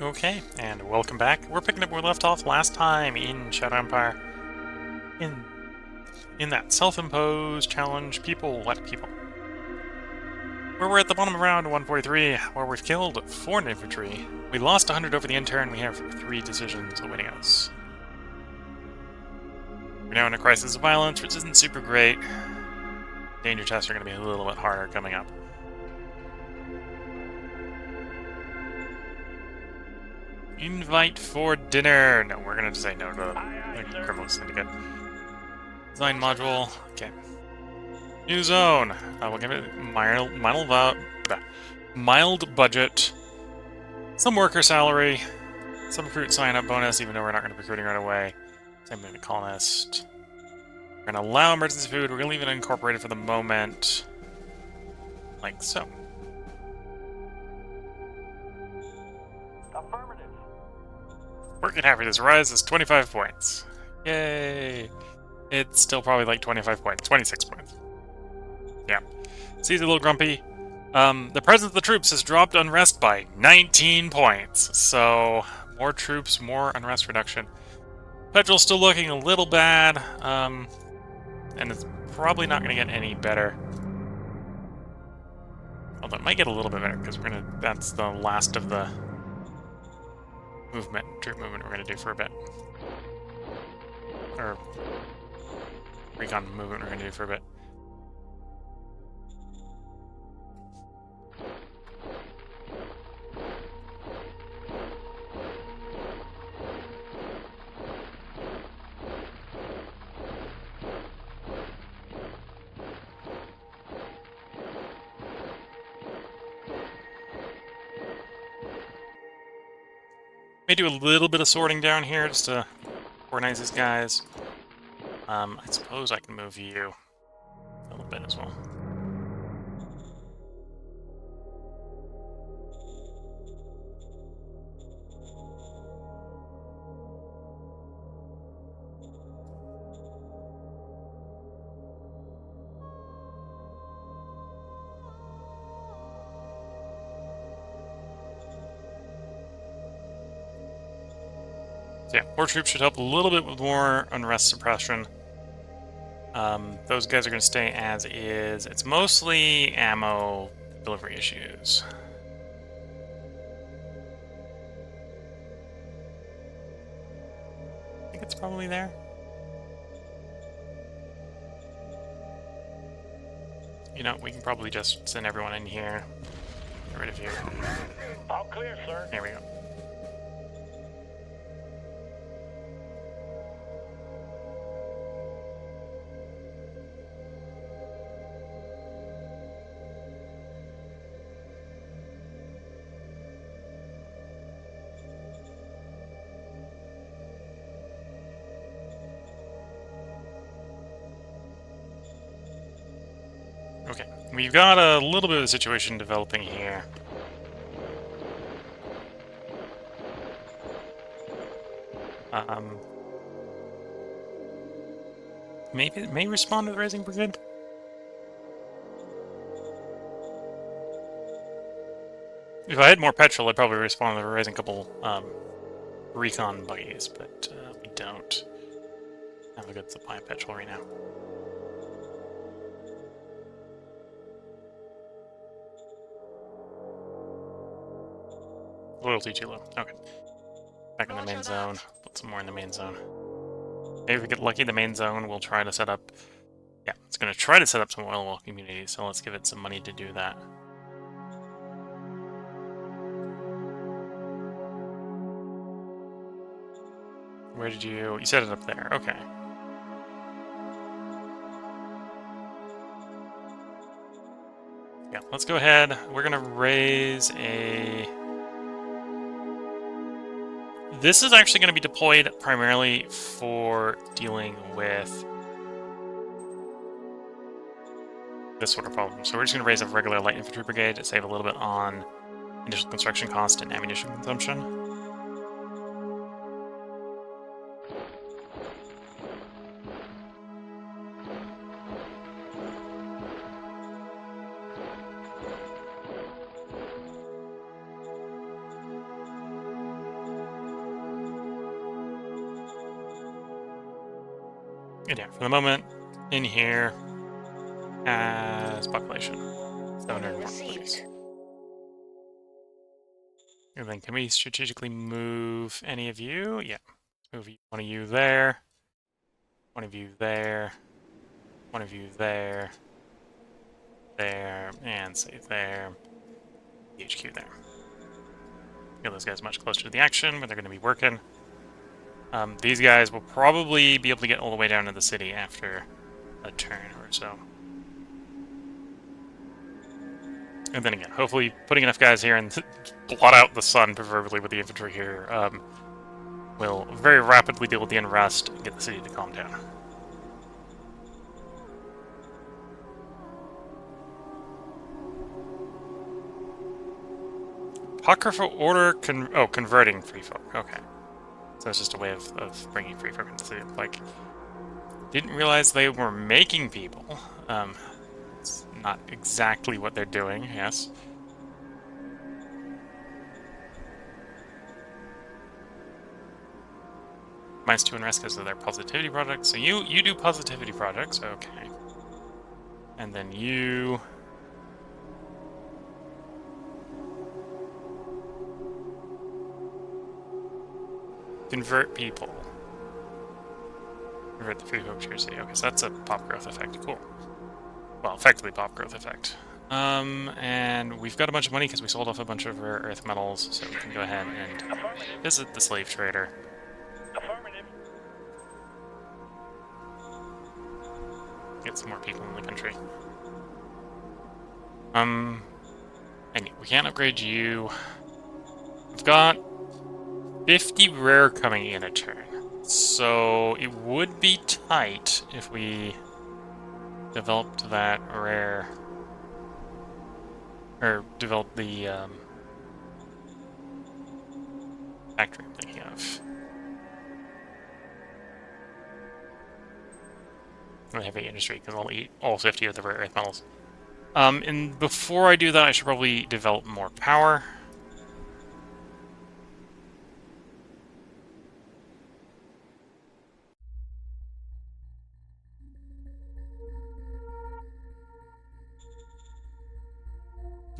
Okay, and welcome back. We're picking up where we left off last time in Shadow Empire. In that self-imposed challenge, people, what people? Where we're at the bottom of round 143, where we've killed 4 infantry. We lost 100 over the intern, we have 3 decisions awaiting us. We're now in a crisis of violence, which isn't super great. Danger tests are going to be a little bit harder coming up. Invite for dinner! No, we're going to say no to the criminal syndicate. Design module. Okay. New zone. We'll give it mild budget, some worker salary, some recruit sign-up bonus, even though we're not going to be recruiting right away. Same thing with colonist. We're going to allow emergency food. We're going to leave it incorporated for the moment. Like so. Affirmative. Working happiness rises 25 points. Yay! It's still probably like 25 points. 26 points. Yeah. See's a little grumpy. The presence of the troops has dropped unrest by 19 points. So, more troops, more unrest reduction. Petrol's still looking a little bad. And it's probably not going to get any better. Although it might get a little bit better, because that's the last of the troop movement we're going to do for a bit. Or recon movement we're going to do for a bit. May do a little bit of sorting down here just to organize these guys. I suppose I can move you a little bit as well. So yeah, more troops should help a little bit with more unrest suppression. Those guys are going to stay as is. It's mostly ammo delivery issues. I think it's probably there. You know, we can probably just send everyone in here. Get rid of you. All clear, sir. There we go. Okay, we've got a little bit of a situation developing here. Maybe it may respond to the Rising Brigade? If I had more petrol, I'd probably respond to raising a couple recon buggies, but we don't have a good supply of petrol right now. Loyalty too low. Okay. Back in the main zone. Put some more in the main zone. Maybe if we get lucky, the main zone will try to set up... Yeah, it's going to try to set up some oil well communities, so let's give it some money to do that. Where did you... You set it up there. Okay. Yeah, let's go ahead. We're going to raise a... This is actually going to be deployed primarily for dealing with this sort of problem. So we're just going to raise a regular light infantry brigade to save a little bit on initial construction cost and ammunition consumption. yeah, for the moment, in here as population. 701, please. And then can we strategically move any of you? Yeah. Move one of you there. One of you there. One of you there. There. And say there. The HQ there. Get those guys much closer to the action where they're going to be working. These guys will probably be able to get all the way down to the city after a turn or so. And then again, hopefully putting enough guys here and blot out the sun, preferably with the infantry here, will very rapidly deal with the unrest and get the city to calm down. Apocryphal order converting free folk. Okay. So it's just a way of bringing free folk into the city. Like, didn't realize they were making people. It's not exactly what they're doing, yes. -2 unrest because of their positivity projects. So you do positivity projects, okay. And then you... convert people. Convert the free folk to your city. Okay, so that's a pop growth effect. Cool. Well, effectively pop growth effect. And we've got a bunch of money because we sold off a bunch of rare earth metals, so we can go ahead and visit the slave trader. Affirmative. Get some more people in the country. And we can't upgrade you. We've got 50 rare coming in a turn. So it would be tight if we developed that rare, or developed the factory I'm thinking of. The heavy industry, because I'll eat all 50 of the rare earth metals. And before I do that, I should probably develop more power.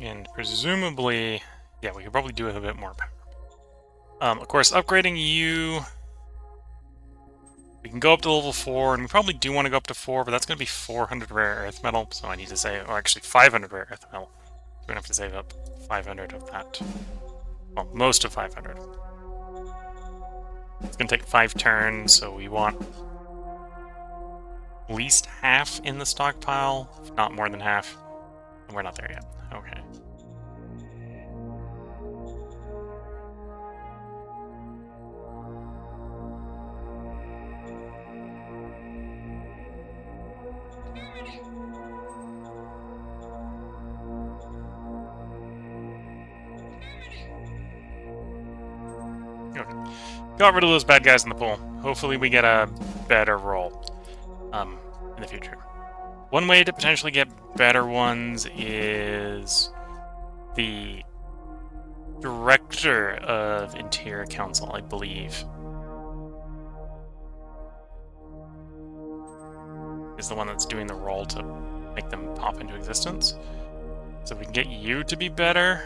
And presumably, yeah, we could probably do with a bit more power. Of course, upgrading you... We can go up to level 4, and we probably do want to go up to 4, but that's going to be 400 rare earth metal, so I need to save... or actually 500 rare earth metal. We're going to have to save up 500 of that. Well, most of 500. It's going to take 5 turns, so we want at least half in the stockpile, if not more than half. And we're not there yet. Okay. Okay. Got rid of those bad guys in the pool. Hopefully we get a better roll in the future. One way to potentially get better ones is the Director of Interior Council, I believe, is the one that's doing the roll to make them pop into existence. So if we can get you to be better,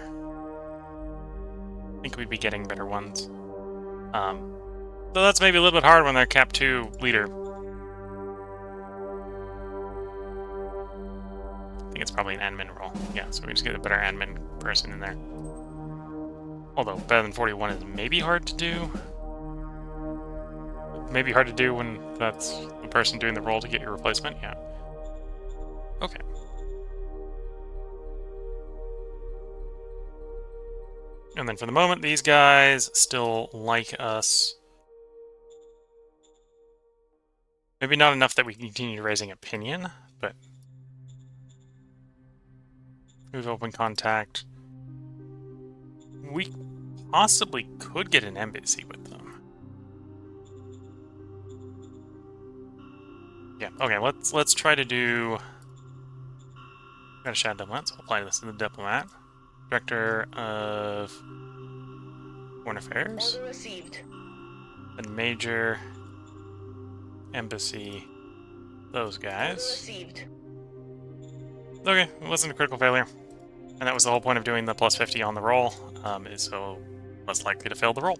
I think we'd be getting better ones. So that's maybe a little bit hard when they're Cap 2 leader. I think it's probably an admin role. Yeah, so we just get a better admin person in there. Although better than 41 is maybe hard to do. Maybe hard to do when that's the person doing the role to get your replacement. Yeah. Okay. And then for the moment, these guys still like us. Maybe not enough that we continue raising opinion, but we've opened contact. We possibly could get an embassy with them. Yeah, okay, let's try to do... Got a shadow diplomat, so I'll apply this to the diplomat. Director of Foreign Affairs. Order received. And Major Embassy those guys. Received. Okay, it wasn't a critical failure. And that was the whole point of doing the plus 50 on the roll, is so less likely to fail the roll.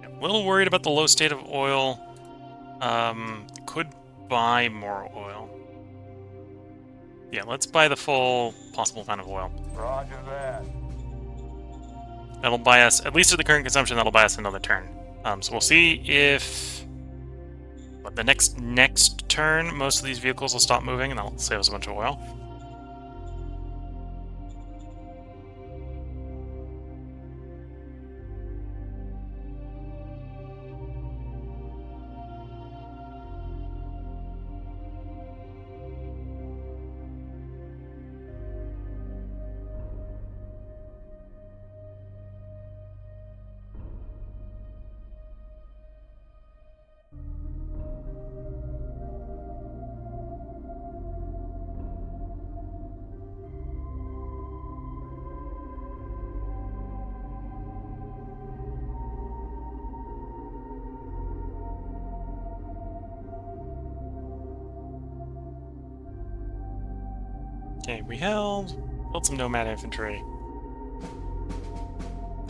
Yeah, a little worried about the low state of oil. Could buy more oil. Yeah, let's buy the full possible amount of oil. Roger that. That'll buy us, at least at the current consumption, that'll buy us another turn. So we'll see if the next turn, most of these vehicles will stop moving, and that'll save us a bunch of oil. Okay, we held some nomad infantry.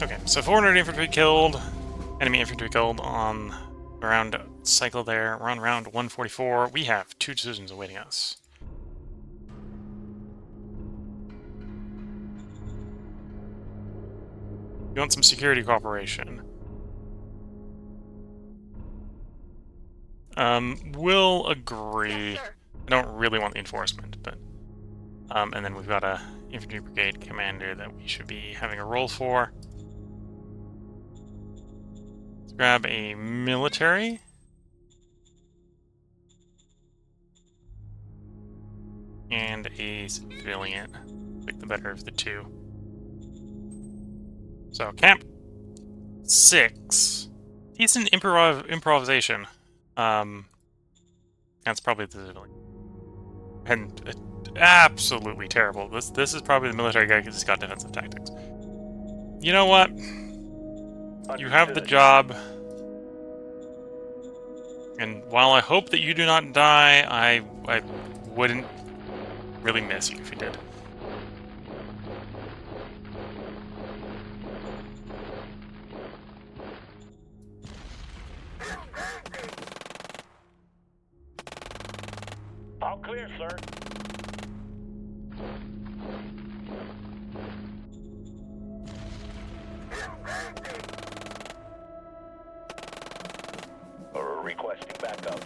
Okay, so 400 infantry killed, enemy infantry killed on around cycle there. We're on round 144. We have 2 decisions awaiting us. You want some security cooperation? We'll agree. Yes, sir. I don't really want the enforcement, but... and then we've got a infantry brigade commander that we should be having a roll for. Let's grab a military. And a civilian. Pick the better of the two. So, camp 6. Decent improvisation. That's probably the civilian. And absolutely terrible. This is probably the military guy because he's got defensive tactics. You know what? You have the job. And while I hope that you do not die, I wouldn't really miss you if you did. All clear, sir. Requesting backup.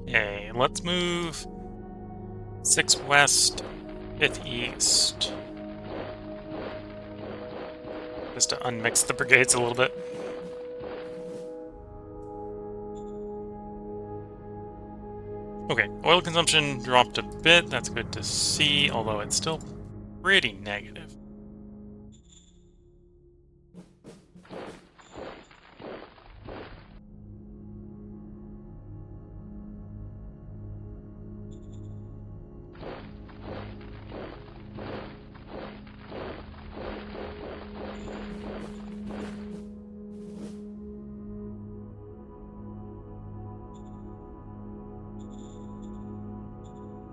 Okay, let's move 6 west, 5th east. Just to unmix the brigades a little bit. Okay, oil consumption dropped a bit. That's good to see, although it's still pretty negative.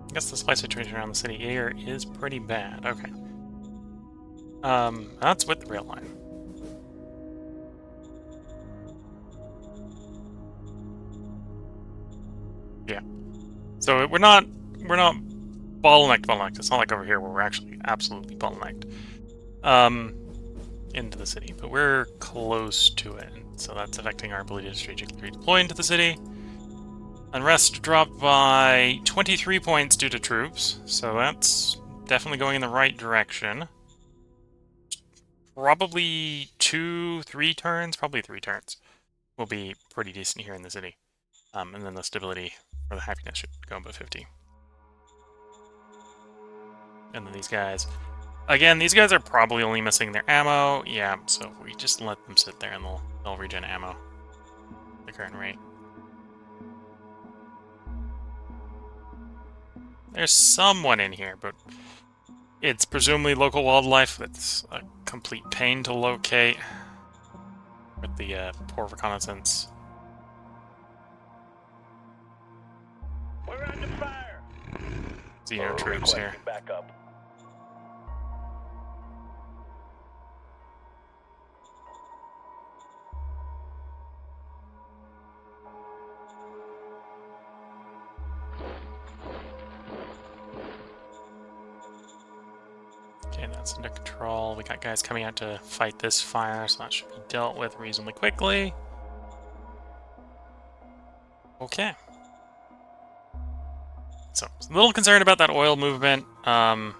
I guess the supply situation around the city here is pretty bad. Okay. That's with the rail line. Yeah. So we're not bottlenecked. It's not like over here where we're actually absolutely bottlenecked into the city, but we're close to it. So that's affecting our ability to strategically redeploy into the city. Unrest dropped by 23 points due to troops, so that's definitely going in the right direction. Probably 3 turns will be pretty decent here in the city. And then the stability or the happiness should go above 50. And then these guys. Again, these guys are probably only missing their ammo. Yeah, so we just let them sit there and they'll regen ammo. the current rate. There's someone in here, but it's presumably local wildlife. It's a complete pain to locate with the poor reconnaissance. We're under fire. Xeno troops here. Requesting backup. Okay, that's under control. We got guys coming out to fight this fire, so that should be dealt with reasonably quickly. Okay. So, a little concerned about that oil movement. A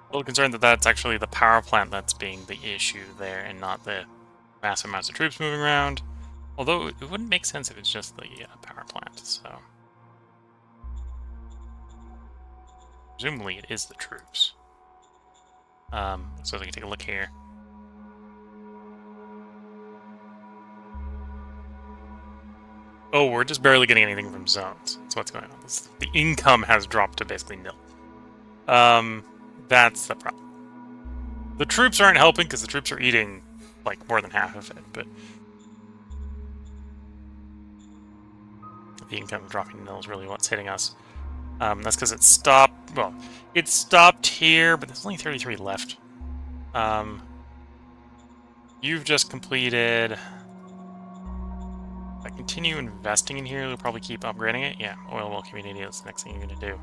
little concerned that that's actually the power plant that's being the issue there and not the massive amounts of troops moving around. Although it wouldn't make sense if it's just the power plant, so... Presumably it is the troops. So we can take a look here. Oh, we're just barely getting anything from zones. That's what's going on. The income has dropped to basically nil. That's the problem. The troops aren't helping because the troops are eating, like, more than half of it, but... The income dropping to nil is really what's hitting us. That's because it stopped... Well, it stopped here, but there's only 33 left. You've just completed... If I continue investing in here, we'll probably keep upgrading it. Yeah, oil well community is the next thing you're going to do.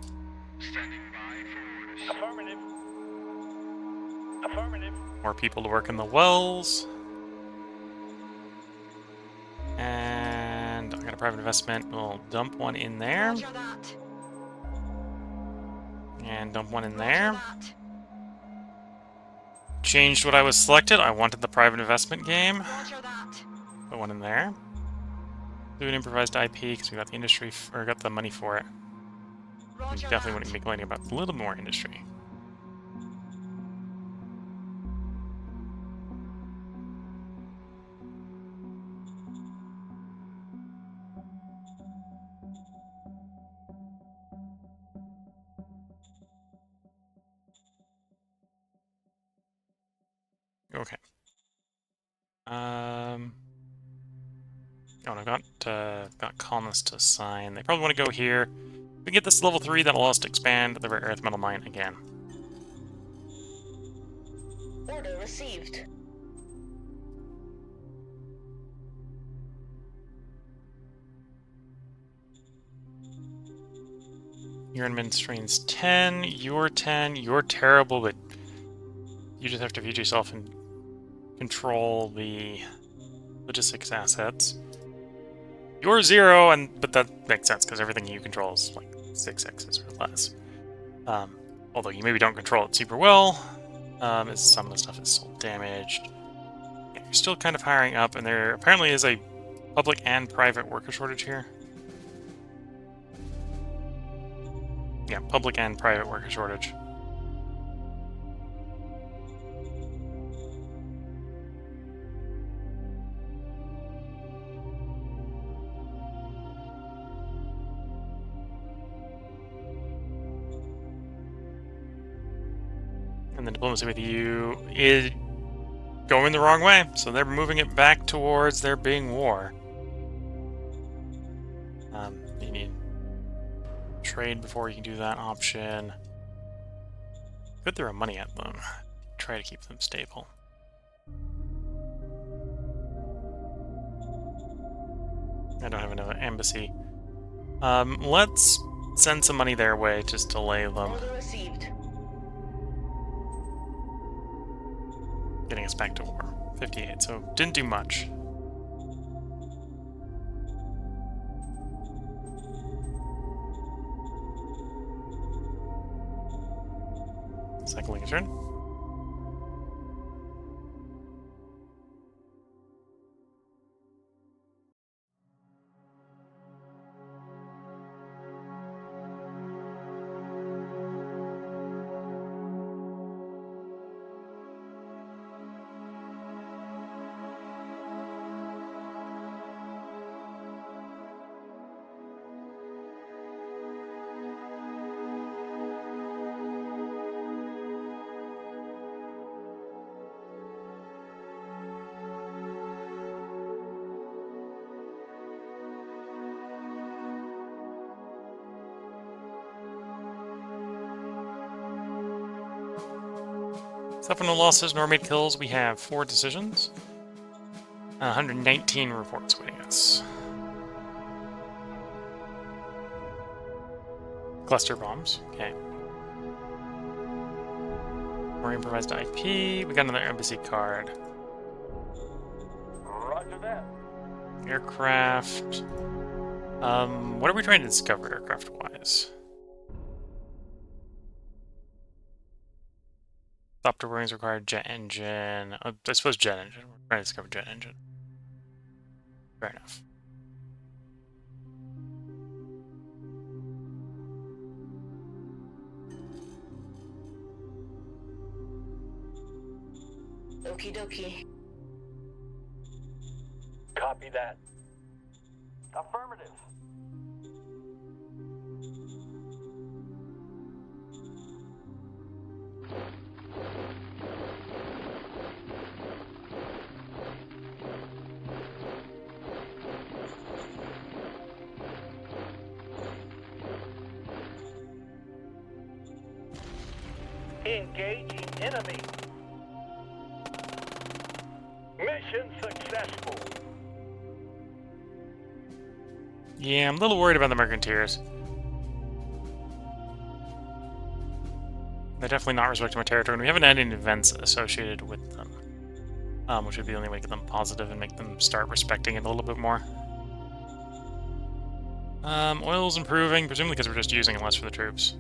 Standing by for orders. Affirmative. Affirmative. More people to work in the wells. And I got a private investment. We'll dump one in there. Roger that. And dump one in Roger there. that. Changed what I was selected. I wanted the private investment game. Roger that. Put one in there. Do an improvised IP because we got the industry, or got the money for it. We Roger definitely that. wouldn't be complaining about a little more industry. Okay. Oh, and I've got colonists to assign. They probably want to go here. If we get this to level 3, that'll allow us to expand the rare earth metal mine again. Order received. Your administration's 10, you're 10, you're terrible, but you just have to view yourself and control the logistics assets. You're 0, but that makes sense because everything you control is like 6x's or less. Although you maybe don't control it super well, as some of the stuff is still damaged. Yeah, you're still kind of hiring up, and there apparently is a public and private worker shortage here. Yeah, public and private worker shortage. And the diplomacy with you is going the wrong way, so they're moving it back towards there being war. You need trade before you can do that option. Could throw money at them. Try to keep them stable. I don't have another embassy. Let's send some money their way, just delay them. Order received. Getting us back to war. 58, so didn't do much. Cycling a turn. Except for no losses nor made kills, we have 4 decisions. 119 reports waiting us. Cluster bombs. Okay. More improvised IP. We got another embassy card. Roger that. Aircraft. What are we trying to discover aircraft-wise? Thopter wings require jet engine. I suppose jet engine. We're trying to discover jet engine. Fair enough. Okie dokie. Copy that. Affirmative. Engaging enemy. Mission successful. Yeah, I'm a little worried about the Mercanteers. They're definitely not respecting my territory, and we haven't had any events associated with them. Which would be the only way to get them positive and make them start respecting it a little bit more. Oil's improving, presumably because we're just using it less for the troops.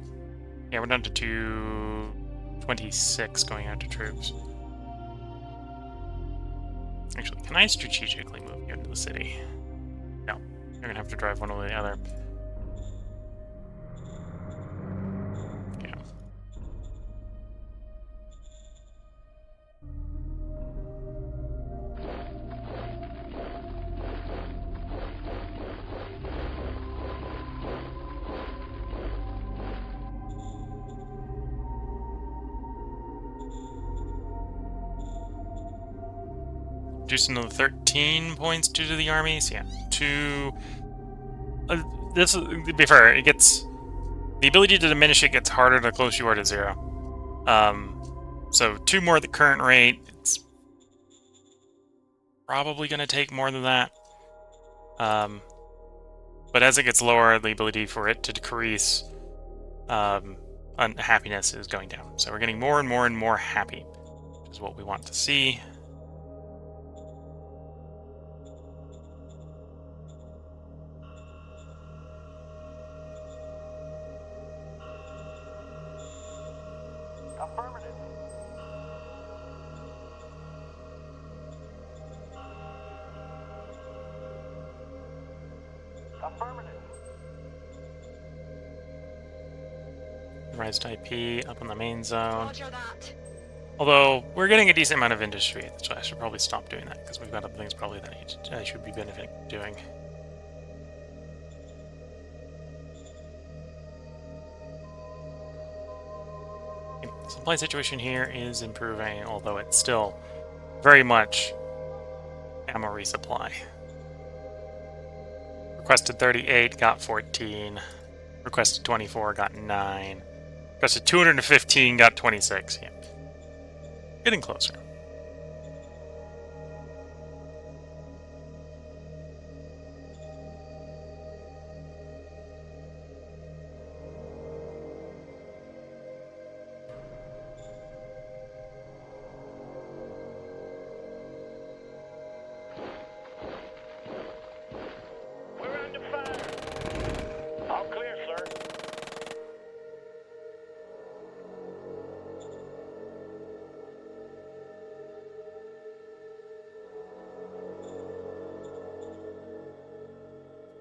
Yeah, we're down to 226 going out to troops. Actually, can I strategically move you into the city? No. You're gonna have to drive one or the other. Yeah. Reduce another 13 points due to the armies. Yeah, 2. This, to be fair, it gets the ability to diminish it gets harder the closer you are to 0. So 2 more at the current rate. It's probably going to take more than that. But as it gets lower, the ability for it to decrease unhappiness is going down. So we're getting more and more and more happy, which is what we want to see. Affirmative. Affirmative. Rise to IP up on the main zone. Roger that. Although we're getting a decent amount of industry, so I should probably stop doing that because we've got other things probably that I should be benefiting from doing. Supply situation here is improving, although it's still very much ammo resupply. Requested 38, got 14. Requested 24, got 9. Requested 215, got 26. Yeah. Getting closer. We're under fire. All clear, sir.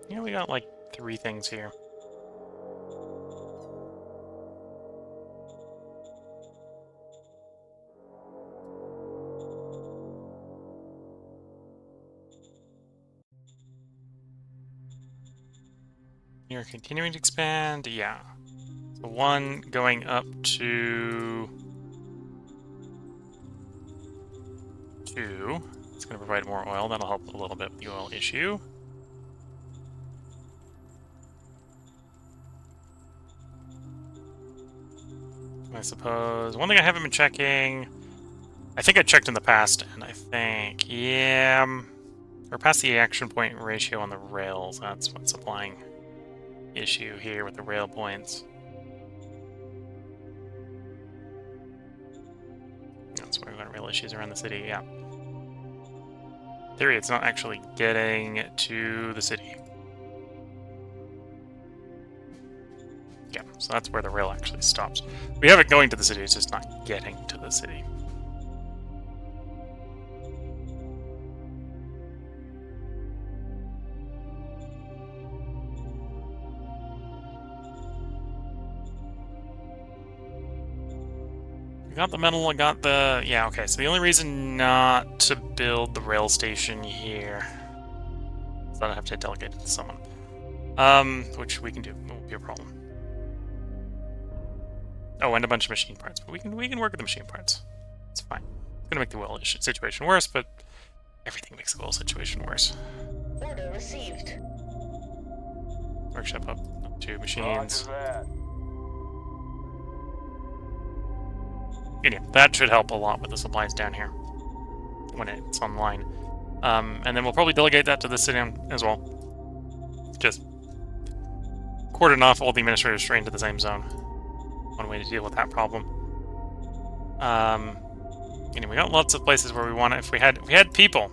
Yeah, we got like 3 things here. You're continuing to expand, yeah. So 1 going up to 2. It's going to provide more oil. That'll help a little bit with the oil issue. I suppose one thing I haven't been checking, I think I checked in the past, and I think, yeah, we're past the action point ratio on the rails. That's what's applying issue here with the rail points. That's why we've got rail issues around the city, yeah. In theory, it's not actually getting to the city. Yeah, so that's where the rail actually stops. We have it going to the city, it's just not getting to the city. We got the metal, I got the... Yeah, okay, so the only reason not to build the rail station here is that I have to delegate it to someone. Which we can do, it won't be a problem. Oh, and a bunch of machine parts, but we can work with the machine parts. It's fine. It's gonna make the wheel situation worse, but everything makes the wheel situation worse. Order received. Workshop up to machines. Roger that. And yeah, that should help a lot with the supplies down here when it's online. And then we'll probably delegate that to the city as well. Just cordon off all the administrators straight into the same zone. One way to deal with that problem. And we got lots of places where we want to. If we had people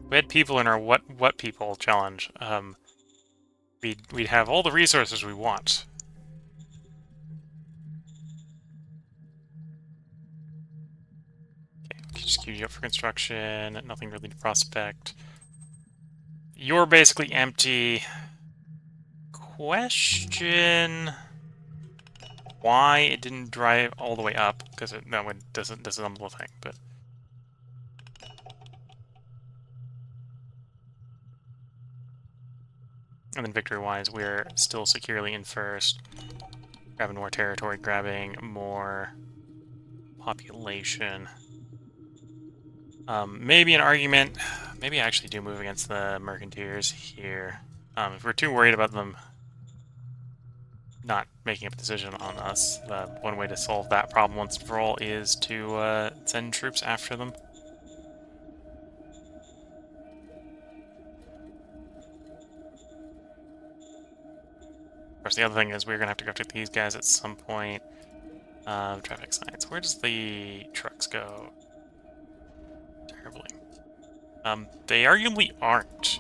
in our what people challenge, we'd have all the resources we want. Just queue you up for construction, nothing really to prospect. You're basically empty. Question why it didn't drive all the way up, because it doesn't disassemble the thing, but and then victory-wise, we're still securely in first, grabbing more territory, grabbing more population. Maybe an argument. Maybe I actually do move against the Mercanteers here. If we're too worried about them not making a decision on us, one way to solve that problem once and for all is to send troops after them. Of course, the other thing is we're going to have to go after these guys at some point. Traffic signs. Where does the trucks go? Terribly. They arguably aren't.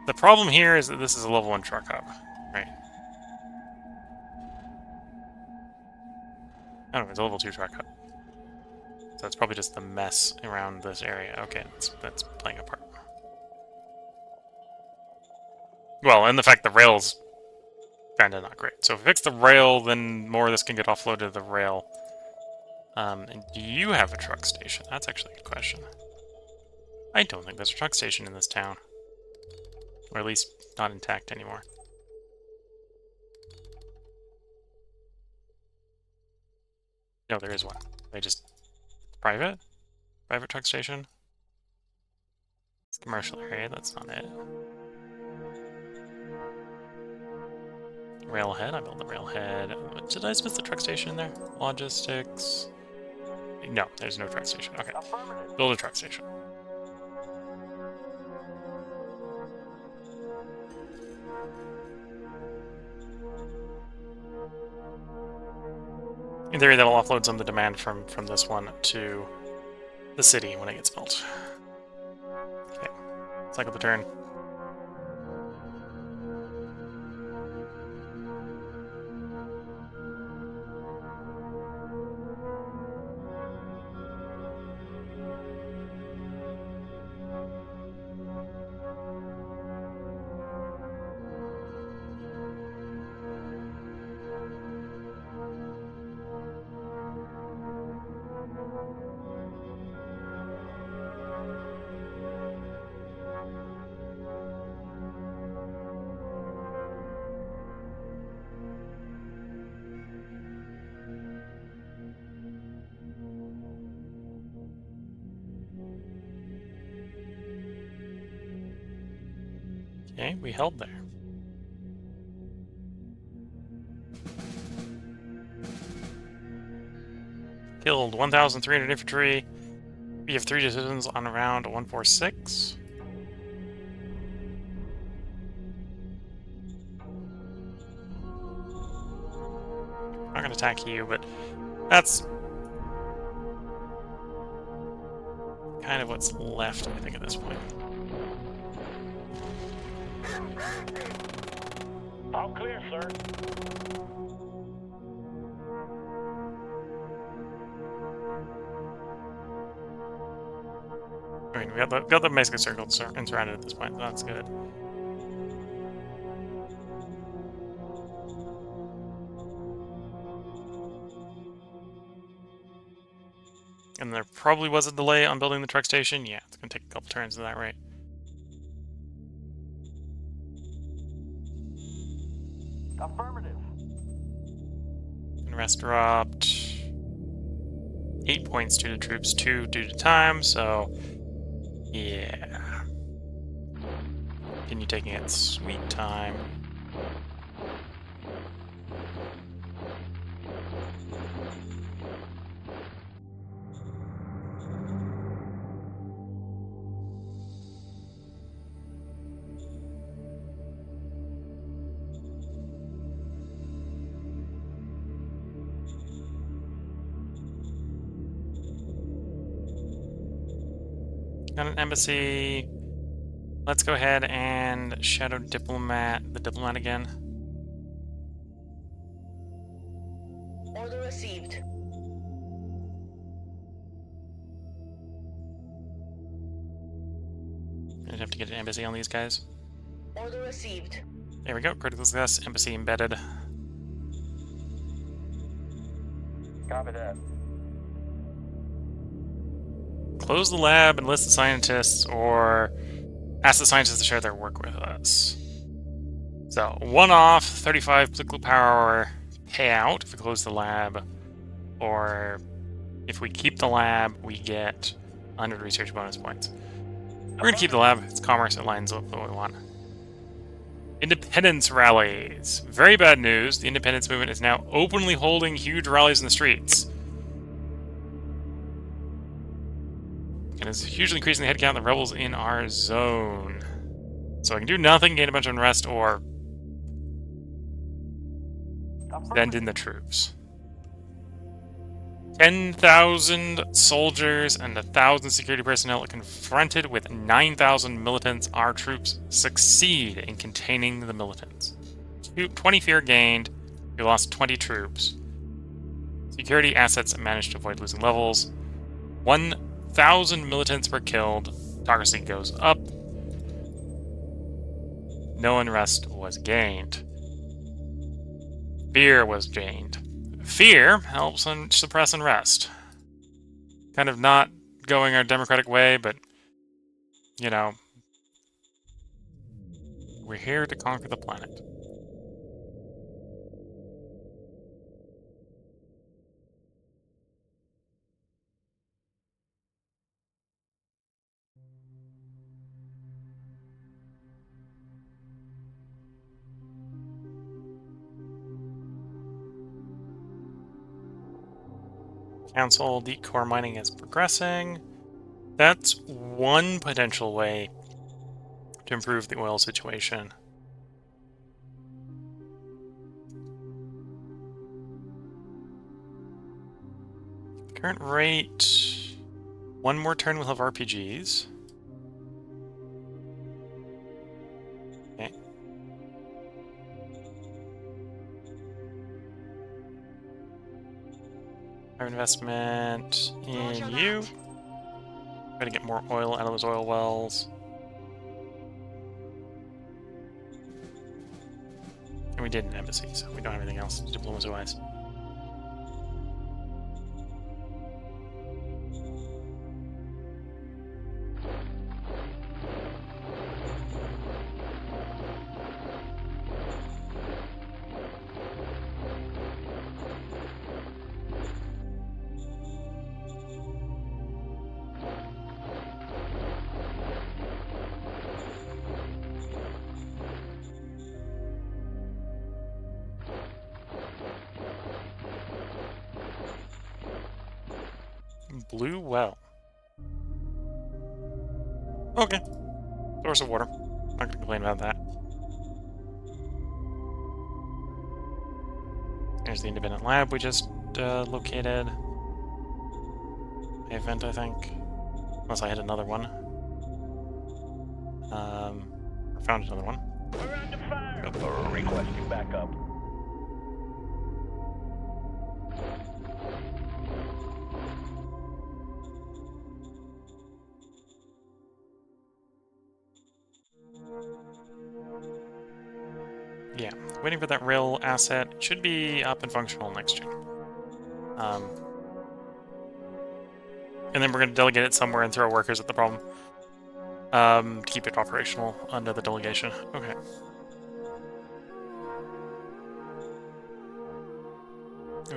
The problem here is that this is a level 1 truck hub, right? I don't know, it's a level 2 truck hub. So it's probably just the mess around this area. Okay, that's playing a part. Well, and the fact the rail's kinda not great. So if we fix the rail, then more of this can get offloaded to the rail. And do you have a truck station? That's actually a good question. I don't think there's a truck station in this town. Or at least not intact anymore. No, there is one. They just... Private? Private truck station? It's commercial area, that's not it. Railhead, I built the railhead. Did I miss the truck station in there? Logistics... No, there's no truck station. Okay. Build a truck station. In theory, that'll offload some of the demand from this one to the city when it gets built. Okay, cycle the turn. Okay, we held there. Killed 1,300 infantry. We have 3 decisions on round 146. I'm not gonna attack you, but that's kind of what's left, I think, at this point. All clear, sir. I mean, we got the basically circled and surrounded at this point, so that's good. And there probably was a delay on building the truck station. Yeah, it's gonna take a couple turns at that rate. Affirmative. And rest dropped 8 points due to troops, 2 due to time, so yeah. Continue taking its sweet time. Got an embassy. Let's go ahead and shadow the diplomat again. Order received. I'd have to get an embassy on these guys. Order received. There we go, critical success, embassy embedded. Copy that. Close the lab and list the scientists, or ask the scientists to share their work with us. So, one off, 35 political power payout if we close the lab, or if we keep the lab, we get 100 research bonus points. We're gonna keep the lab, it's commerce, it lines up with what we want. Independence rallies. Very bad news, the independence movement is now openly holding huge rallies in the streets. And is hugely increasing the headcount of the rebels in our zone. So I can do nothing, gain a bunch of unrest, or send in the troops. 10,000 soldiers and 1,000 security personnel are confronted with 9,000 militants. Our troops succeed in containing the militants. 20 fear gained. We lost 20 troops. Security assets managed to avoid losing levels. 1,000 militants were killed. Autocracy goes up. No unrest was gained. Fear was gained. Fear helps suppress unrest. Kind of not going our democratic way, but, you know, we're here to conquer the planet. Council, deep core mining is progressing. That's one potential way to improve the oil situation. Current rate, one more turn we'll have RPGs. Okay. Our investment in you. Try to get more oil out of those oil wells. And we did an embassy, so we don't have anything else diplomacy-wise. Blue well. Okay. Source of water. Not gonna complain about that. There's the independent lab we just located. Event, I think. Unless I hit another one. I found another one. We're under fire. Requesting backup. Yeah, waiting for that rail asset. It should be up and functional next gen. And then we're going to delegate it somewhere and throw workers at the problem. To keep it operational under the delegation. Okay.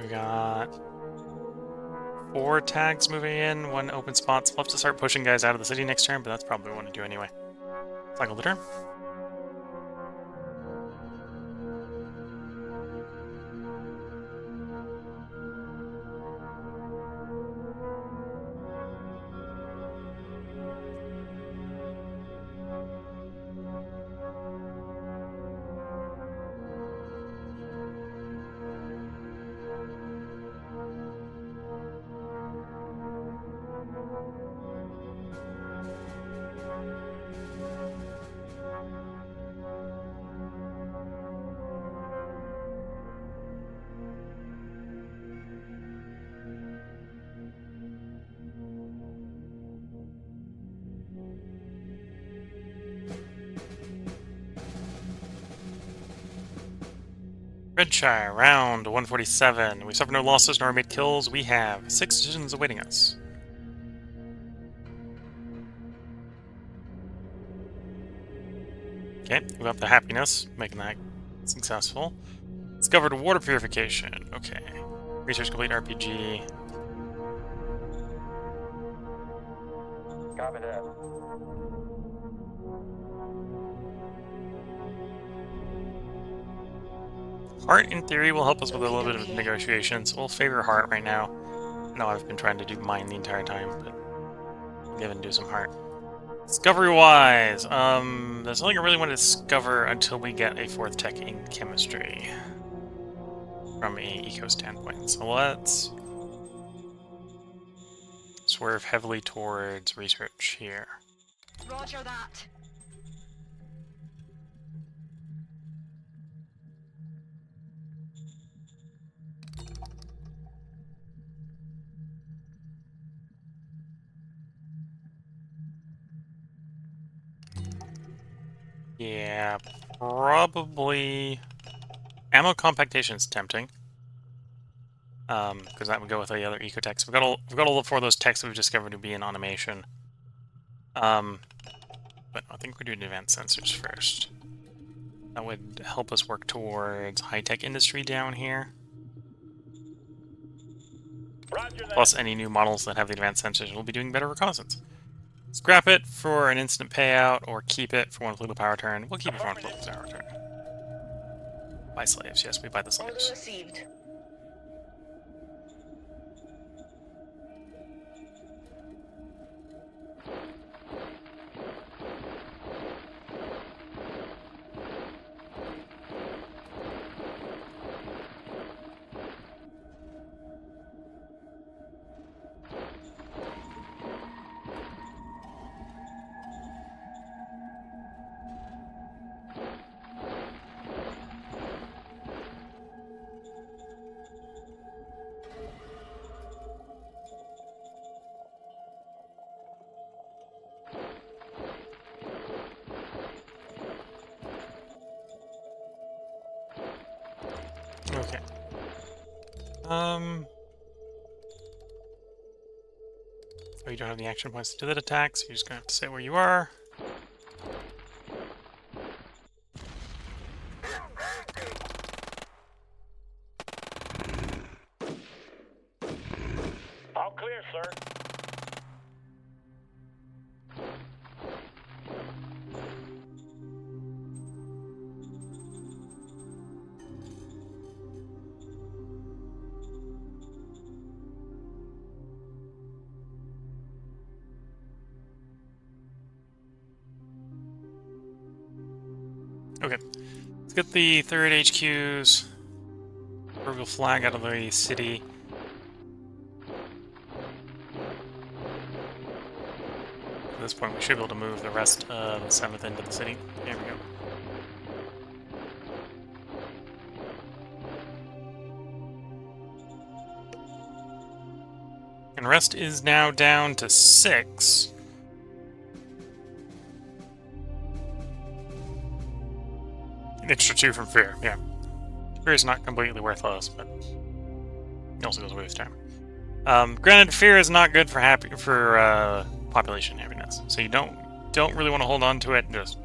We got 4 tags moving in, 1 open spot. So we'll have to start pushing guys out of the city next turn, but that's probably what we want to do anyway. Cycle the turn. Redshire, round 147. We suffered no losses nor made kills. We have 6 decisions awaiting us. Okay, we got the happiness, making that successful. Discovered water purification. Okay. Research complete RPG. Copy that. Heart, in theory, will help us with a little bit of negotiations. We'll favor Heart right now. I know I've been trying to do mine the entire time, but I'll give and do some Heart. Discovery-wise, there's nothing I really want to discover until we get a 4th tech in chemistry. From an eco standpoint. So let's swerve heavily towards research here. Roger that. Yeah, probably ammo compactation is tempting. Because that would go with the other eco techs. We've got all 4 of those techs that we've discovered to be in automation. But I think we're doing advanced sensors first. That would help us work towards high-tech industry down here. Roger that. Plus any new models that have the advanced sensors will be doing better reconnaissance. Scrap it for an instant payout, or keep it for 1 political power turn. We'll keep it for 1 political power turn. Buy slaves. Yes, we buy the Order slaves. received. Okay. Oh, you don't have any action points to do that attack, so you're just gonna have to stay where you are. All clear, sir. Okay, let's get the third HQ's proverbial flag out of the city. At this point, we should be able to move the rest of the 7th into the city. There we go. And rest is now down to 6. An extra 2 from fear, yeah. Fear is not completely worthless, but it also goes away with time. Granted, fear is not good for population happiness, so you don't really want to hold on to it. Just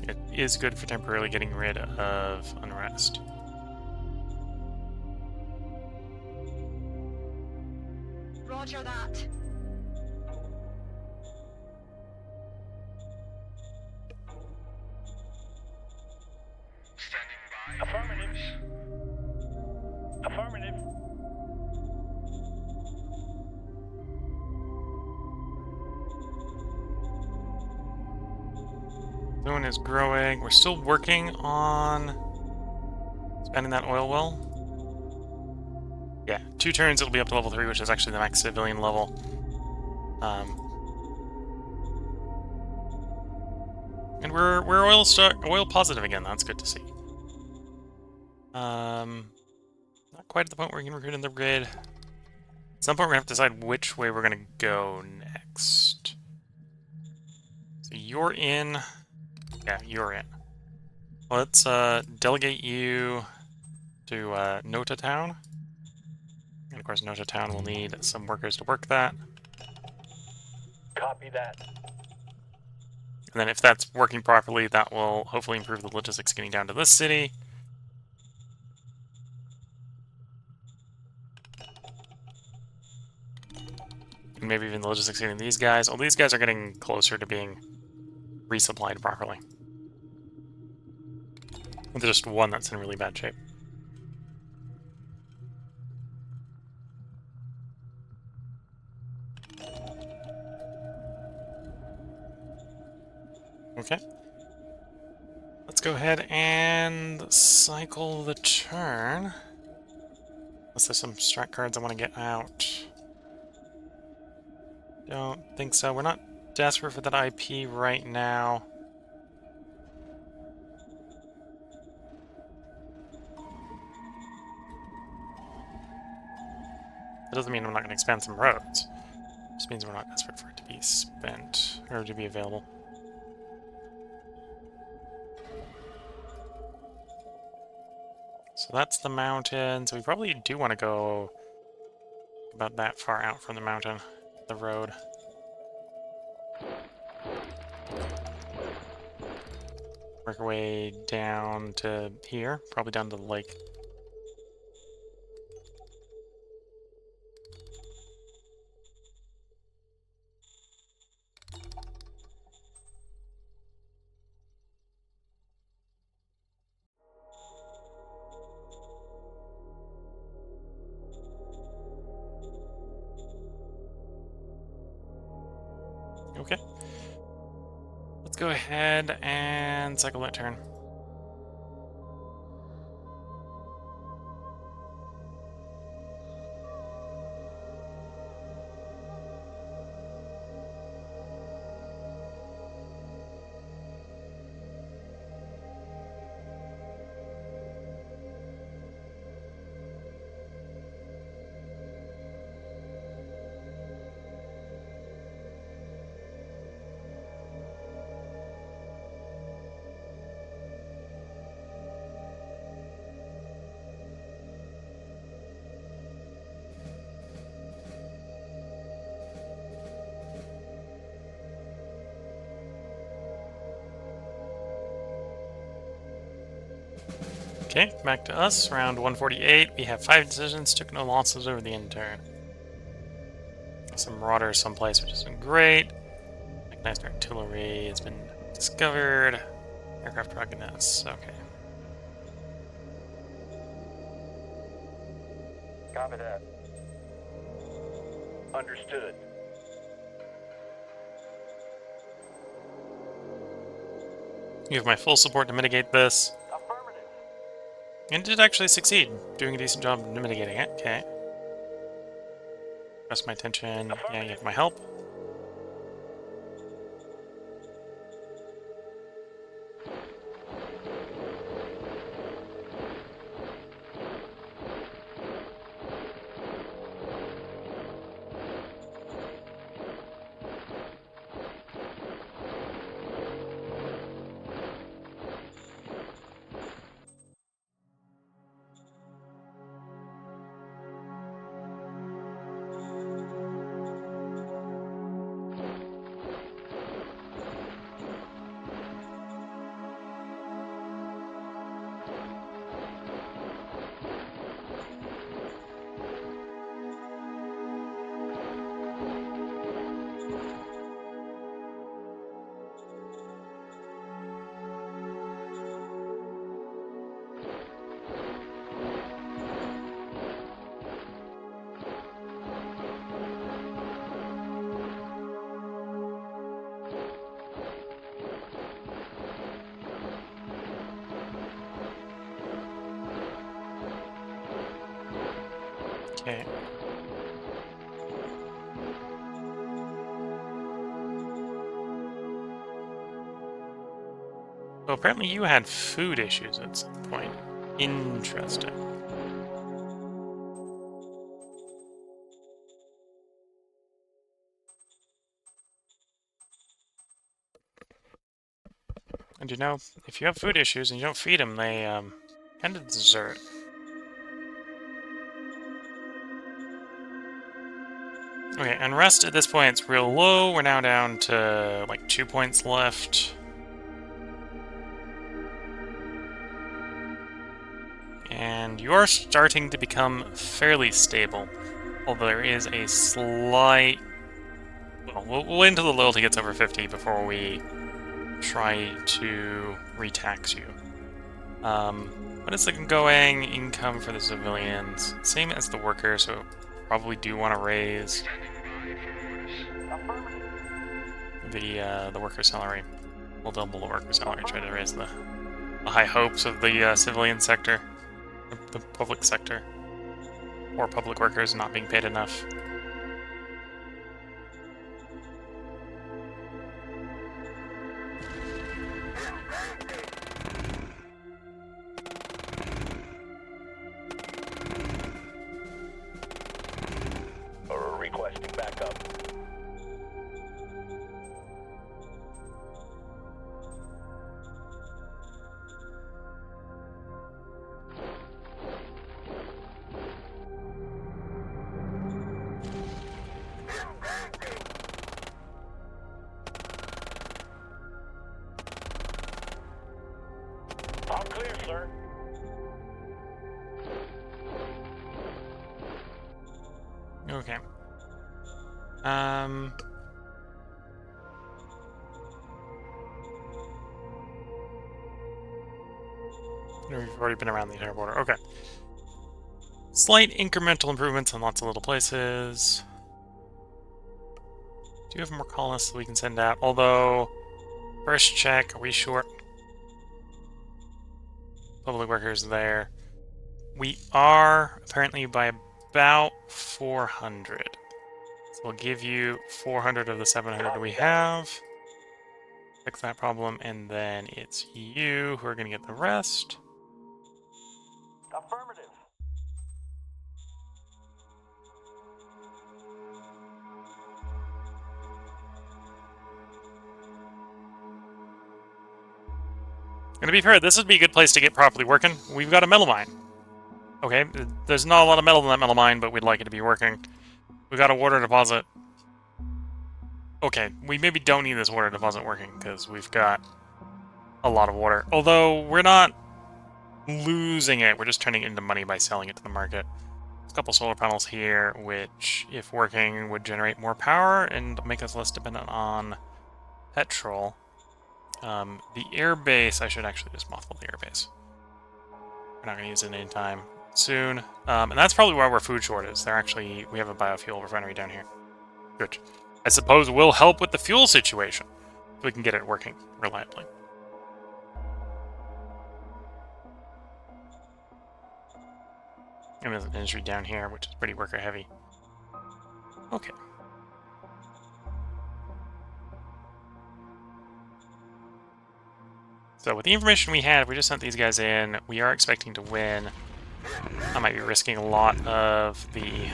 it is good for temporarily getting rid of unrest. Roger that. Standing by. Affirmative. Affirmative. Zone is growing. We're still working on expanding that oil well. Yeah, 2 turns it'll be up to level 3, which is actually the max civilian level. And we're oil positive again. That's good to see. Not quite at the point where we can recruit in the grid. At some point we're gonna have to decide which way we're gonna go next. So you're in. Yeah, you're in. Let's delegate you to Nota Town. And of course, Nota Town will need some workers to work that. Copy that. And then if that's working properly, that will hopefully improve the logistics getting down to this city. And maybe even the logistics getting these guys. Oh, these guys are getting closer to being resupplied properly. There's just one that's in really bad shape. Okay. Let's go ahead and cycle the turn. Unless there's some strat cards I want to get out. Don't think so. We're not desperate for that IP right now. That doesn't mean I'm not going to expand some roads. It just means we're not desperate for it to be spent, or to be available. So that's the mountain. So we probably do want to go about that far out from the mountain, the road. Work our way down to here, probably down to the lake. Okay. Let's go ahead and cycle that turn. Okay, back to us. Round 148. We have 5 decisions, took no losses over the end turn. Some marauders someplace, which isn't great. Mechanized artillery has been discovered. Aircraft ruggedness. Okay. Copy that. Understood. You have my full support to mitigate this. Affirmative. And it did actually succeed, doing a decent job of mitigating it. Okay. Press my attention. Yeah, you have my help. Okay. Well, apparently you had food issues at some point. Interesting. And you know, if you have food issues and you don't feed them, they tend to desert. Okay, and rest at this point it's real low. We're now down to like 2 points left. And you're starting to become fairly stable. Although there is a slight... Well, we'll wait until the loyalty gets over 50 before we try to retax you. What is the going income for the civilians? Same as the workers, so probably do want to raise the worker salary. We'll double the worker salary, try to raise the high hopes of the civilian sector, the public sector, or public workers not being paid enough. Requesting backup. All clear, sir. Okay. We've already been around the entire border. Okay. Slight incremental improvements in lots of little places. Do you have more colonists that we can send out? Although, first check, are we short? Public workers there. We are, apparently, by about 400. So we'll give you 400 of the 700 we have. Fix that problem, and then it's you who are going to get the rest. Affirmative. And to be fair, this would be a good place to get properly working. We've got a metal mine. Okay, there's not a lot of metal in that metal mine, but we'd like it to be working. We've got a water deposit. Okay, we maybe don't need this water deposit working, because we've got a lot of water. Although, we're not losing it, we're just turning it into money by selling it to the market. There's a couple solar panels here, which, if working, would generate more power and make us less dependent on petrol. The airbase, I should actually just mothball the airbase. We're not going to use it anytime soon. And that's probably why we're food short is. We have a biofuel refinery down here. Good. I suppose will help with the fuel situation. If we can get it working reliably. And there's an industry down here, which is pretty worker heavy. Okay. So with the information we had, we just sent these guys in. We are expecting to win. I might be risking a lot of the...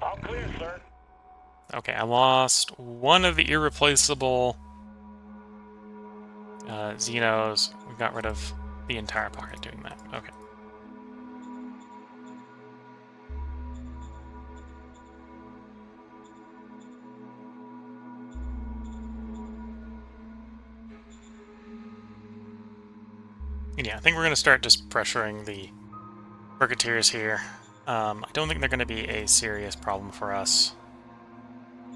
All clear, sir. Okay, I lost one of the irreplaceable Xenos. We got rid of the entire pocket doing that. Okay. And yeah, I think we're going to start just pressuring the Mercateers here. I don't think they're going to be a serious problem for us.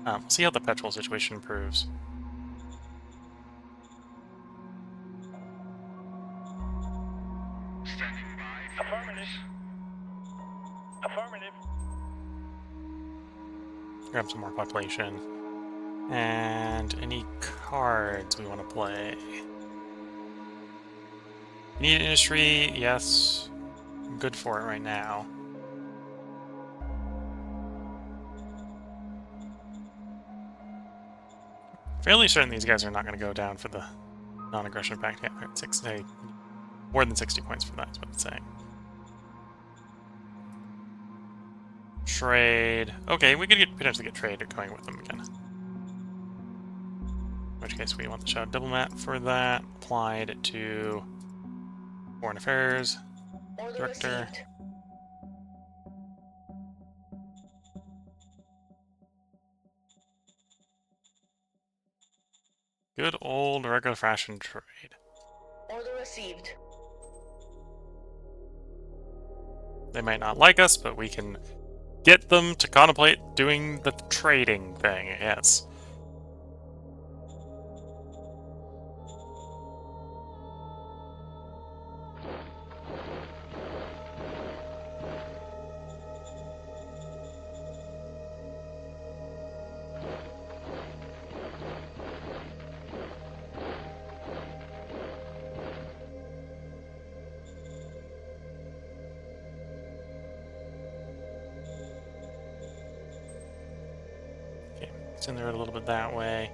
We'll see how the petrol situation improves. Affirmative. Affirmative. Grab some more population. And any cards we want to play. Need industry, yes. I'm good for it right now. Fairly certain these guys are not going to go down for the non-aggression pact. Yeah, more than 60 points for that is what it's saying. Trade. Okay, we could potentially get trade going with them again. In which case we want the Shadow Diplomat for that. Applied to Foreign Affairs Director. Good old regular fashion trade. Order received. They might not like us, but we can get them to contemplate doing the trading thing, yes. In there a little bit that way.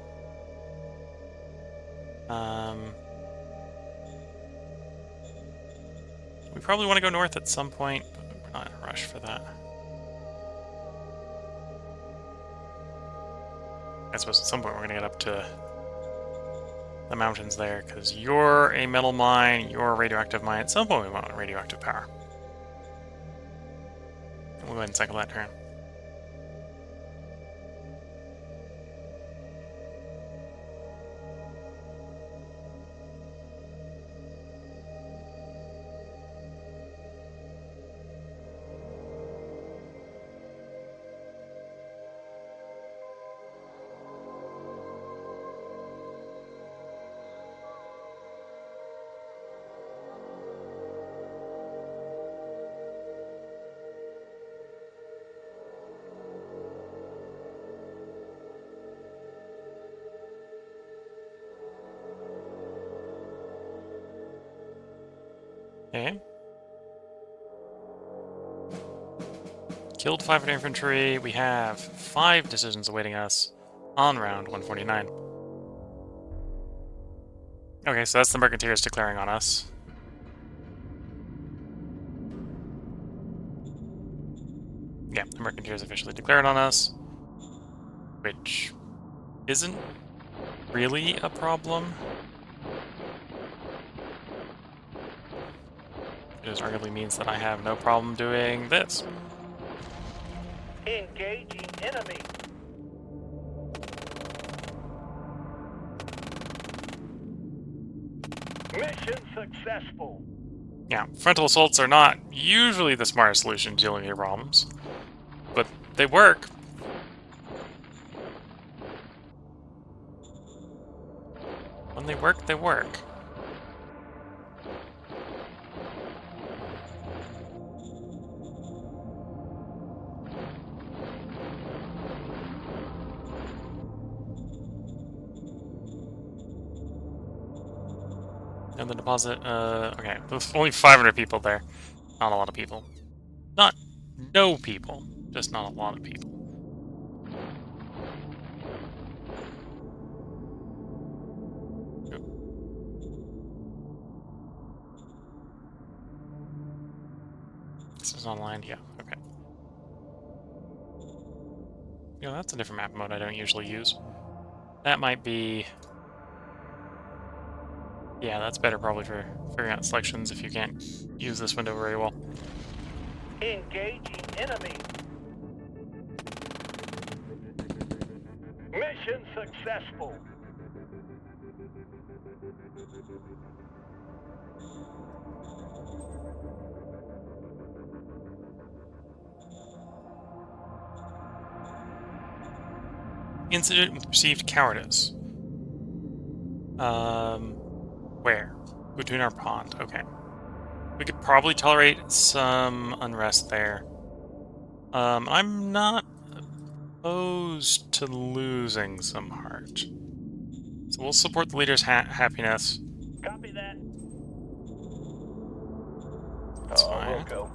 We probably want to go north at some point, but we're not in a rush for that. I suppose at some point we're going to get up to the mountains there, because you're a metal mine, you're a radioactive mine. At some point we want radioactive power. And we'll go ahead and cycle that turn. Okay. Killed 500 infantry. We have 5 decisions awaiting us on round 149. Okay, so that's the Mercateers declaring on us. Yeah, the Mercateers officially declared on us, which isn't really a problem. It just arguably means that I have no problem doing this. Engaging enemy. Mission successful. Yeah, frontal assaults are not usually the smartest solution to dealing with your problems, but they work. When they work, they work. And the deposit, okay, there's only 500 people there. Not a lot of people. Not No people, just not a lot of people. This is online, yeah, okay. Yeah, that's a different map mode I don't usually use. That might be... Yeah, that's better probably for figuring out selections if you can't use this window very well. Engaging enemy. Mission successful. Incident with perceived cowardice. Where? Between our pond, okay. We could probably tolerate some unrest there. I'm not opposed to losing some heart. So we'll support the leader's happiness. Copy that. That's fine. We'll go.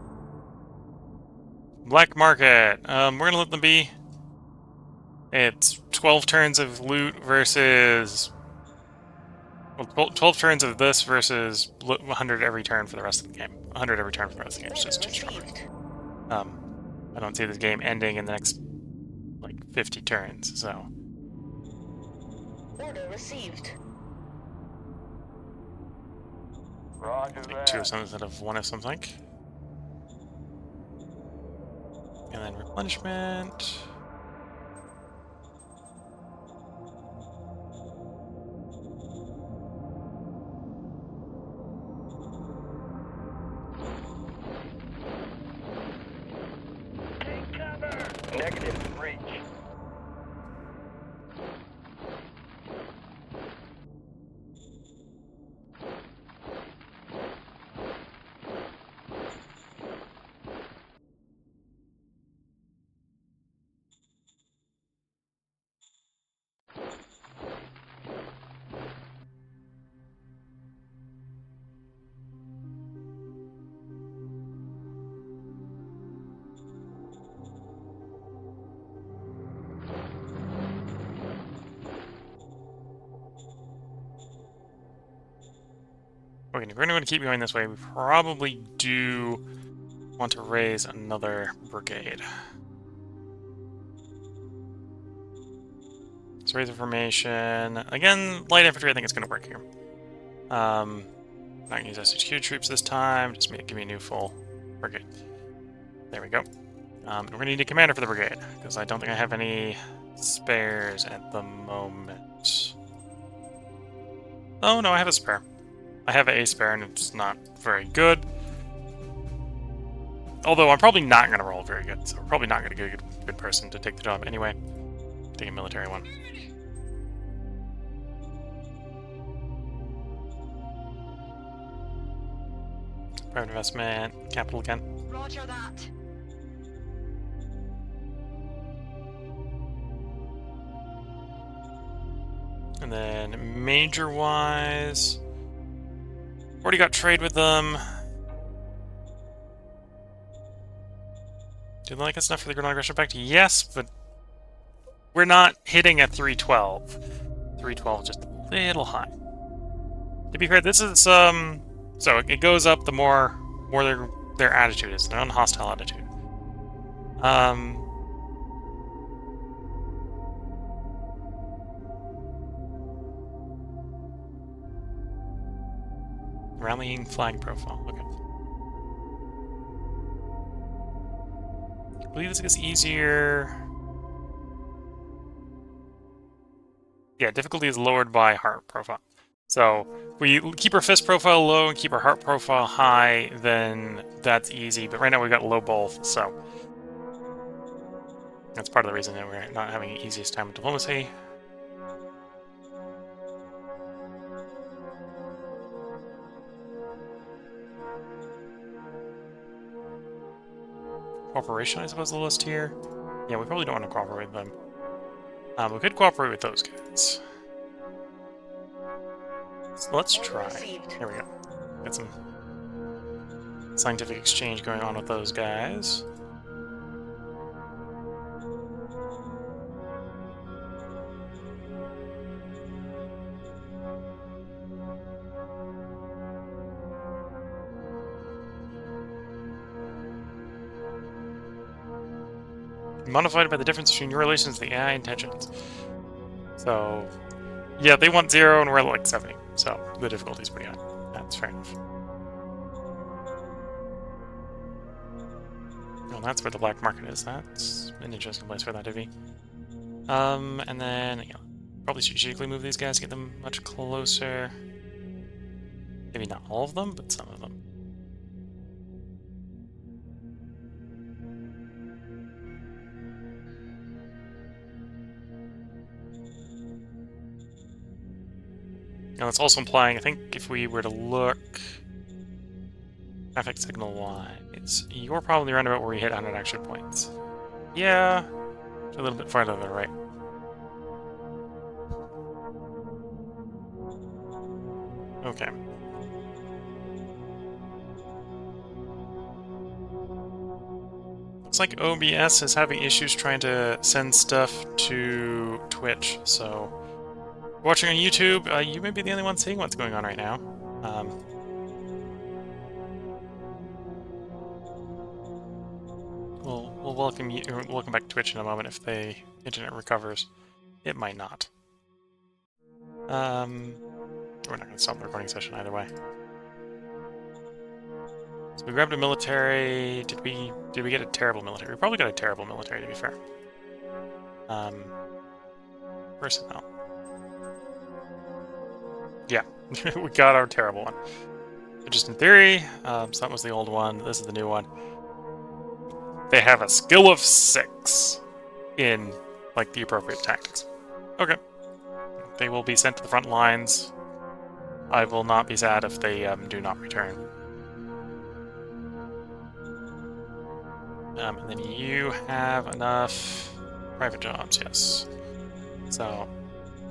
Black market. We're gonna let them be. It's 12 turns of loot versus... Well, 12 turns of this versus 100 every turn for the rest of the game. 100 every turn for the rest of the game. It's just too strong. I don't see this game ending in the next, like, 50 turns, so... Order received. Roger Take that. 2 of something instead of 1 of something. And then replenishment. Take cover. Negative. Reach. Okay, if we're going to keep going this way, we probably do want to raise another brigade. Let's raise the formation. Again, light infantry I think is going to work here. Not going to use SHQ troops this time, just give me a new full brigade. There we go. We're going to need a commander for the brigade, because I don't think I have any spares at the moment. Oh, no, I have a spare. I have a spare, and it's not very good. Although I'm probably not going to roll very good, so we're probably not going to get a good person to take the job anyway. Take a military one. Private investment, capital again. Roger that. And then major-wise... Already got trade with them. Do they like us enough for the Ground Aggression Pact? Yes, but we're not hitting at 312. 312 is just a little high. To be fair, this is so it goes up the more their attitude is, their unhostile attitude. Rallying flag profile. Okay. I believe this gets easier. Yeah, difficulty is lowered by heart profile. So if we keep our fist profile low and keep our heart profile high, then that's easy. But right now we've got low both, so that's part of the reason that we're not having the easiest time with diplomacy. Cooperation, I suppose, the list here. Yeah, we probably don't want to cooperate with them. We could cooperate with those guys. So let's try. There we go. Got some scientific exchange going on with those guys. modified by the difference between your relations and the AI intentions. So, yeah, they want 0 and we're at like 70, so the difficulty's pretty high. That's fair enough. Well, that's where the black market is. That's an interesting place for that to be. And then, yeah, probably strategically move these guys to get them much closer. Maybe not all of them, but some of them. Now that's also implying, I think if we were to look traffic signal wise, you're probably around about where we hit 100 action points. Yeah, a little bit farther to the right. Okay. Looks like OBS is having issues trying to send stuff to Twitch, so watching on YouTube, you may be the only one seeing what's going on right now. We'll welcome you. Welcome back to Twitch in a moment if the internet recovers. It might not. We're not going to stop the recording session either way. So we grabbed a military. Did we get a terrible military? We probably got a terrible military, to be fair. Personnel. Yeah, we got our terrible one. So just in theory, so that was the old one. This is the new one. They have a skill of 6 in, like, the appropriate tactics. Okay. They will be sent to the front lines. I will not be sad if they do not return. And then you have enough private jobs, yes. So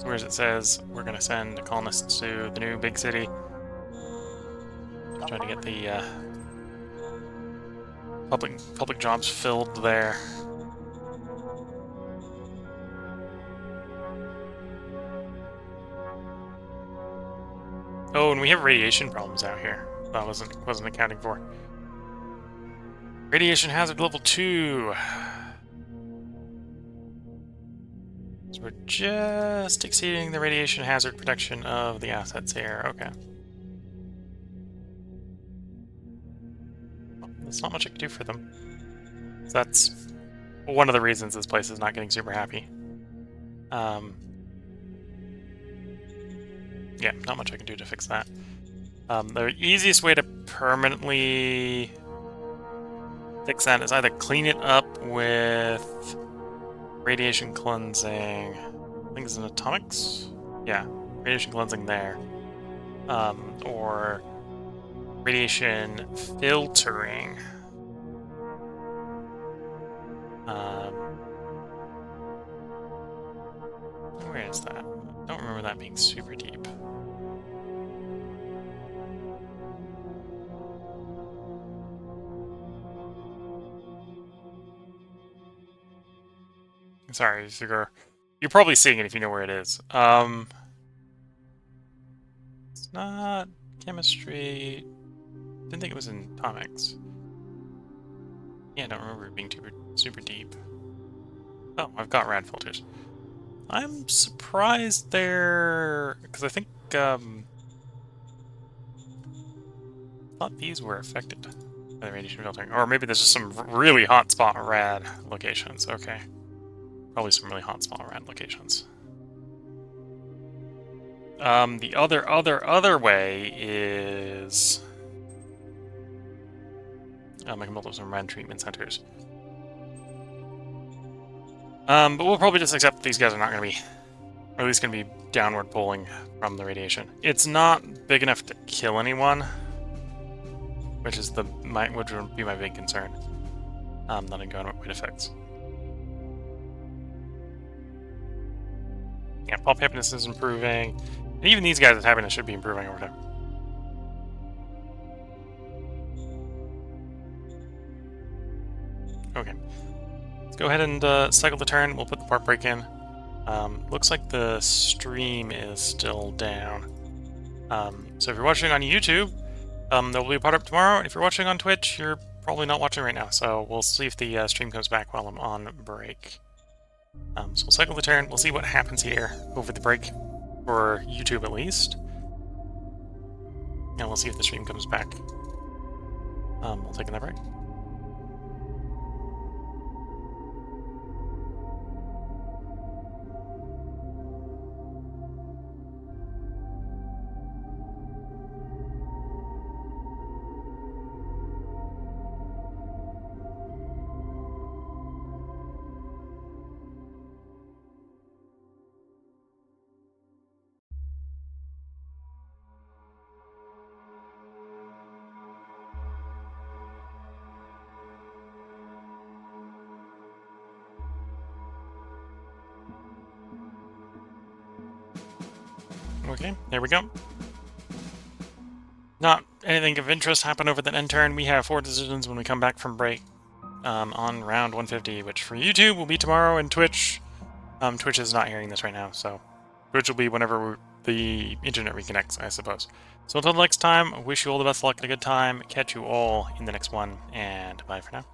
where it says we're going to send colonists to the new big city. Try to get the public jobs filled there. Oh, and we have radiation problems out here. That wasn't accounting for. Radiation hazard level 2. So we're just exceeding the radiation hazard protection of the assets here. Okay. Well, there's not much I can do for them. So that's one of the reasons this place is not getting super happy. Yeah, not much I can do to fix that. The easiest way to permanently fix that is either clean it up with radiation cleansing. I think it's in atomics? Yeah, radiation cleansing there. Or radiation filtering. Where is that? I don't remember that being super deep. Sorry, you're probably seeing it if you know where it is. It's not chemistry. Didn't think it was in atomics. Yeah, I don't remember it being super deep. Oh, I've got rad filters. I'm surprised they're... because I think, thought these were affected by the radiation filtering. Or maybe there's just some really hotspot rad locations. Okay. Probably some really hotspot rad locations. The other way is... I can build up some rad treatment centers. But we'll probably just accept these guys are not going to be, or at least going to be downward pulling from the radiation. It's not big enough to kill anyone, which is would be my big concern. That I'm going with effects. Yeah, pulp happiness is improving, and even these guys' happiness should be improving over time. Okay. Go ahead and cycle the turn. We'll put the part break in. Looks like the stream is still down. So if you're watching on YouTube, there will be a part up tomorrow. And if you're watching on Twitch, you're probably not watching right now, so we'll see if the stream comes back while I'm on break. So we'll cycle the turn, we'll see what happens here over the break, for YouTube at least. And we'll see if the stream comes back. We'll take another break. Okay, there we go. Not anything of interest happened over that end turn. We have 4 decisions when we come back from break on round 150, which for YouTube will be tomorrow, and Twitch. Twitch is not hearing this right now, so Twitch will be whenever the internet reconnects, I suppose. So until next time, I wish you all the best luck and a good time. Catch you all in the next one, and bye for now.